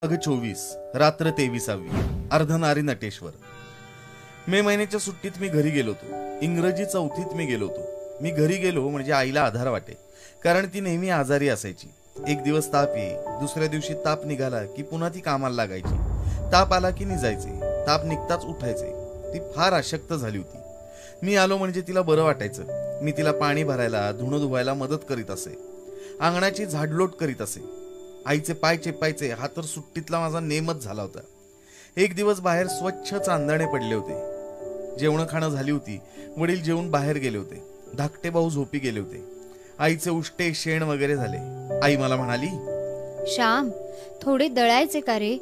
अग 24 रात्र 23वी अर्धनारी नटेश्वर। मे महिन्याच्या सुट्टीत मी घरी गेलो होतो। इंग्रजी चौथीत मी गेलो होतो। मी घरी गेलो म्हणजे आईला आधार वाटे, कारण ती नेहमी आजारी असायची। एक दिवस ताप येई, दुसऱ्या दिवशी ताप निघाला की पुन्हा ती कामाला लागायची। ताप आला की निजायचे, ताप निघताच उठायचे। ती फार अशक्त झाली होती। मी आलो म्हणजे तिला बरं वाटायचं। मी तिला पाणी भरायला, धुणं धुवायला मदत करीत असे, अंगणाची झाडलोट करीत असे। आईचे पाय चेपायचे हा तर सुट्टीतला माझा नेमच झाला होता। एक दिवस बाहेर स्वच्छ चांदणे पडले होते। जेवण खाणं झाली होती। वडील जेवून बाहेर गेले होते। धाकटे भाऊ झोपी गेले होते। आईचे उष्टे शेण वगैरे झाले। आई मला म्हणाली, श्याम, थोडे दळायचे का रे?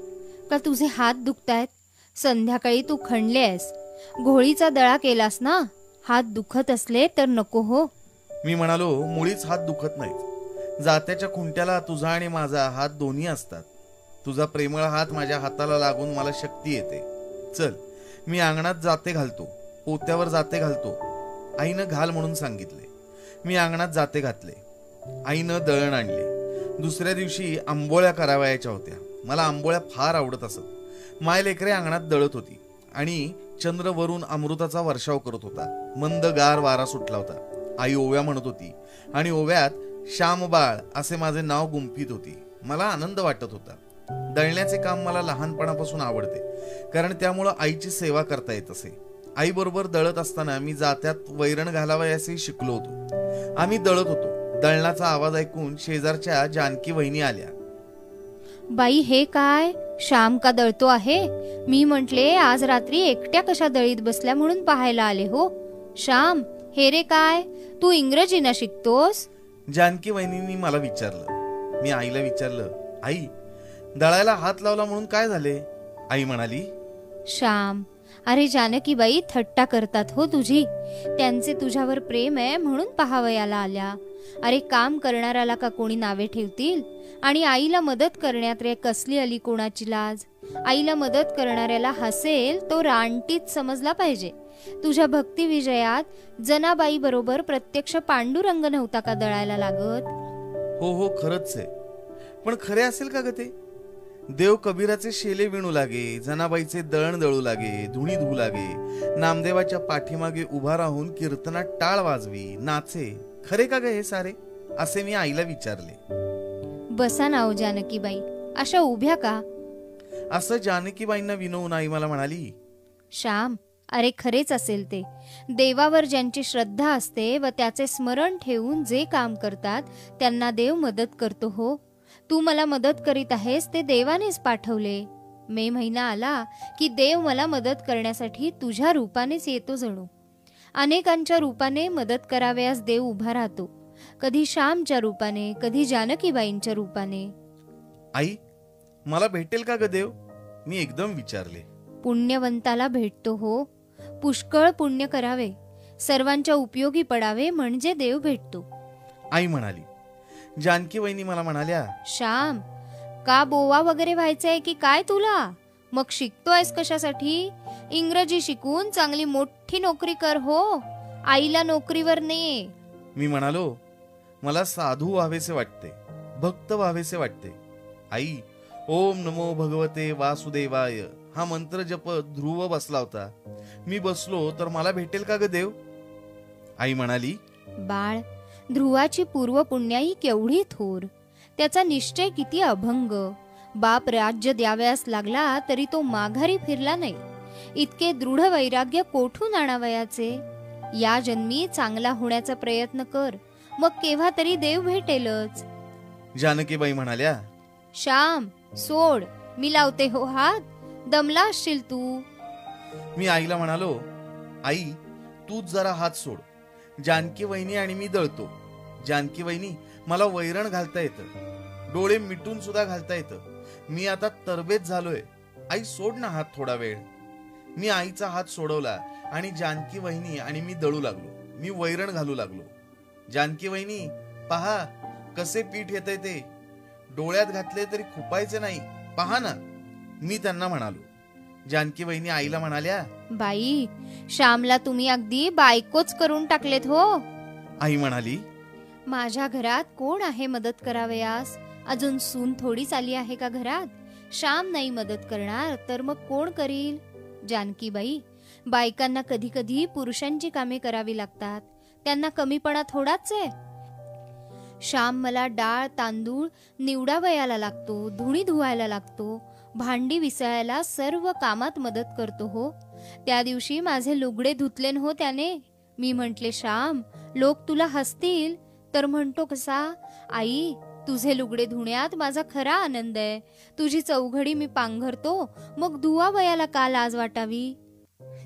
का तुझे हात दुखतायत? संध्याकाळी तू खणलेस, घोळीचा दळा केलास ना? हात दुखत असले तर नको हो। मी म्हणालो, मुळीच हात दुखत नाहीत। जात्याच्या खुंट्याला तुझा आणि माझा हात दोन्ही असतात। तुझा प्रेमळ हात माझ्या हाताला लागून मला शक्ती येते। चल, मी अंगणात जाते घालतो, पोत्यावर जाते घालतो। आईनं घाल म्हणून सांगितले। मी अंगणात जाते घातले। आईनं दळण आणले। दुसऱ्या दिवशी आंबोळ्या करावयाच्या होत्या। मला आंबोळ्या फार आवडत असत। माय लेकरे अंगणात दळत होती आणि चंद्र वरून अमृताचा वर्षाव करत होता। मंद गार वारा सुटला होता। आई ओव्या म्हणत होती आणि ओव्यात श्यामबाळ असे माझे नाव गुंफीत होती। मला आनंद वाटत होता। दळण्याचे काम मला लहानपणापासून आवडते, कारण त्यामुळे आईची सेवा करता येत असे। आई बरोबर दळत असताना मी जात्यात वैरण घालावयाचे शिकलो होतो। आम्ही दळत होतो। दळणाचा आवाज ऐकून शेजारच्या जानकी वहिनी आल्या। बाई, हे काय? श्याम का दळतो आहे? मी म्हटले आज रात्री एकट्या कशा दळीत बसल्या म्हणून पाहायला आले हो। श्याम, हे रे काय? तू इंग्रजीना शिकतोस? जानकी वहिनींनी मला विचारलं। मी आईला विचारलं, आई, दळायला हात लावला म्हणून काय झाले? आई म्हणाली, श्याम, अरे जानकीबाई थट्टा करतात हो तुझी। त्यांचे तुझ्यावर प्रेम आहे म्हणून पाहावयाला आल्या। अरे काम करणाऱ्याला का कोणी नावे ठेवतील? आणि आईला मदत करण्यात रे कसली आली कोणाची लाज? आईला मदत करणाऱ्याला हसेल तो रानटीत समजला पाहिजे। तुझ्या भक्ती विजयात जनाबाई बरोबर प्रत्यक्ष पांडुरंग नव्हता का दळायला लागत? हो हो, खरंच आहे। पण खरे असेल का ग ते? देव कबीराचे शेले विणू लागे, जनाबाईचे दळण दळू लागे, धुणी धुवू लागे, नामदेवाच्या पाठीमागे उभा राहून कीर्तनात टाळ वाजवी, नाचे। खरे का ग हे सारे? असे मी आईला विचारले। बसा नाव जानकीबाई, अशा उभ्या का? असं जानकीबाईंना विनवून आई मला म्हणाली, श्याम, अरे खरेच असेल ते। देवावर ज्यांची श्रद्धा असते व त्याचे स्मरण ठेवून जे काम करतात त्यांना देव मदत करतो हो। तू मला मदत करीत आहेस ते देवानेच पाठवले। मे महिना आला की देव मला मदत करण्यासाठी तुझ्या रूपानेच येतो जणू। अनेकांच्या रूपाने मदत करावयास देव उभा राहतो, कधी श्यामच्या रूपाने, कधी जानकीबाईंच्या रूपाने। आई, मला भेटेल का ग देव? मी एकदम विचारले। पुण्यवंताला भेटतो हो। पुष्कळ पुण्य करावे, सर्वांच्या उपयोगी पडावे म्हणजे देव भेटतो। आई म्हणाली। जानकी वहिनी मला म्हणाल्या, श्याम, का बोवा वगैरे व्हायचंय की काय तुला? मग शिकतोयस कशासाठी? इंग्रजी शिकून चांगली मोठी नोकरी कर हो। आईला नोकरीवर ने। मी म्हणालो, मला साधू व्हावेसे वाटते, भक्त व्हावेसे वाटते। आई, ओम नमो भगवते वासुदेवाय हा मंत्र जप ध्रुव बसला होता। मी बसलो तर मला भेटेल का ग देव? आई म्हणाली, बाळ, ध्रुवाची पूर्व पुण्याई केवढी थोर, त्याचा निश्चय किती अभंग। बाप राज्य द्यावयास लागला तरी तो माघारी फिरला नाही। इतके दृढ वैराग्य कोठून आणावयाचे? या जन्मी चांगला होण्याचा प्रयत्न कर, मग केव्हा तरी देव भेटेलच। जानकीबाई म्हणाल्या, श्याम, सोड, मी लावते हो हात, दमला असशील तू। मी आईला म्हणालो, आई, तूच जरा हात सोड, जानकी वहिनी आणि मी दळतो। जानकी वहिनी, मला वैरण घालता येतं, डोळे मिटून सुद्धा घालता येतं। मी आता तरबेज झालोय। आई, सोड ना हात थोडा वेळ। मी आईचा हात सोडवला आणि जानकी वहिनी आणि मी दळू लागलो। मी वैरण घालू लागलो। जानकी वहिनी, पहा कसे पीठ येतंय ते, डोळ्यात घातले तरी खुपायचे नाही, पहा ना, मी त्यांना म्हणालो। जानकी वहिनी आईला म्हणाल्या, बाई, श्यामला तुम्ही अगदी बायकोच करून टाकलेत हो। आई म्हणाली, माझ्या घरात कोण आहे मदत करावयास? अजून सून थोडीच आली आहे का घरात? श्याम नाही मदत करणार तर मग कोण करील? जानकीबाई, बायकांना कधी कधी पुरुषांची कामे करावी लागतात. त्यांना कमीपणा थोडाच आहे. श्याम मला डाळ तांदूळ निवडावयाला लागतो, धुणी धुवायला लागतो, भांडी विसळायला सर्व कामात मदत करतो हो. त्या दिवशी माझे लुगडे धुतले हो त्याने. मी म्हंटले, श्याम, लोक तुला हसतील. तर म्हणतो कसा, आई, तुझे लुगडे धुण्यात माझा खरा आनंद आहे. तुझी चौघडी मी पांघरतो, मग धुवावयाला का लाज वाटावी?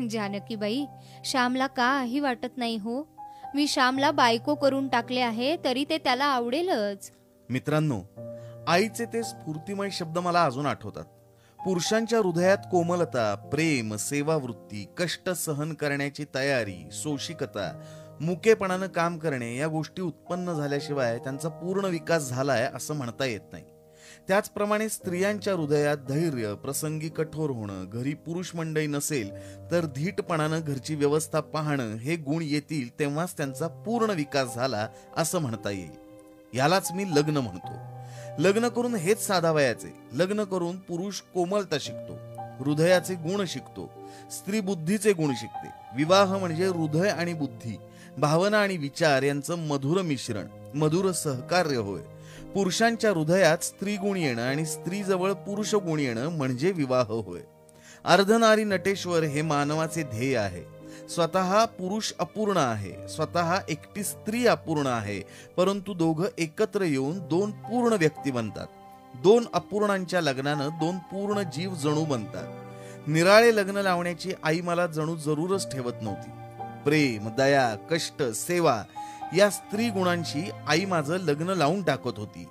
जानकीबाई, श्यामला काही वाटत नाही हो. मी श्यामला बायको करून टाकले आहे, तरी ते त्याला आवडेलच. मित्रांनो, आईचे ते स्फूर्तिमय शब्द मला अजून आठवतात. पुरुषांच्या हृदयात कोमलता, प्रेम, सेवावृत्ती, कष्ट सहन करण्याची तयारी, सोशिकता, मुकेपणानं काम करणे या गोष्टी उत्पन्न झाल्याशिवाय त्यांचा पूर्ण विकास झालाय असं म्हणता येत नाही. त्याचप्रमाणे स्त्रियांच्या हृदयात धैर्य, प्रसंगी कठोर होणं, घरी पुरुष मंडळी नसेल तर धीटपणानं घरची व्यवस्था पाहणं हे गुण येतील तेव्हाच त्यांचा पूर्ण विकास झाला असं म्हणता येईल. यालाच मी लग्न म्हणतो. लग्न करून हेच साधावयाचे. लग्न करून पुरुष कोमलता शिकतो, हृदयाचे गुण शिकतो, स्त्री बुद्धीचे गुण शिकते. विवाह म्हणजे हृदय आणि बुद्धी, भावना आणि विचार यांचं मधुर मिश्रण, मधुर सहकार्य होय. पुरुषांच्या हृदयात स्त्री गुण येणं आणि स्त्रीजवळ पुरुष गुण येणं म्हणजे विवाह होय. अर्धनारी नटेश्वर हे मानवाचे ध्येय आहे. स्वतः पुरुष अपूर्ण आहे, स्वतः एकटी स्त्री अपूर्ण आहे, परंतु दोघं एकत्र येऊन दोन पूर्ण व्यक्ती बनतात. दोन अपूर्णांच्या लग्नानं दोन पूर्ण जीव जणू बनतात. निराळे लग्न लावण्याची आई मला जणू जरूरच ठेवत नव्हती. प्रेम, दया, कष्ट, सेवा या स्त्री गुणांशी आई माझं लग्न लावून टाकत होती.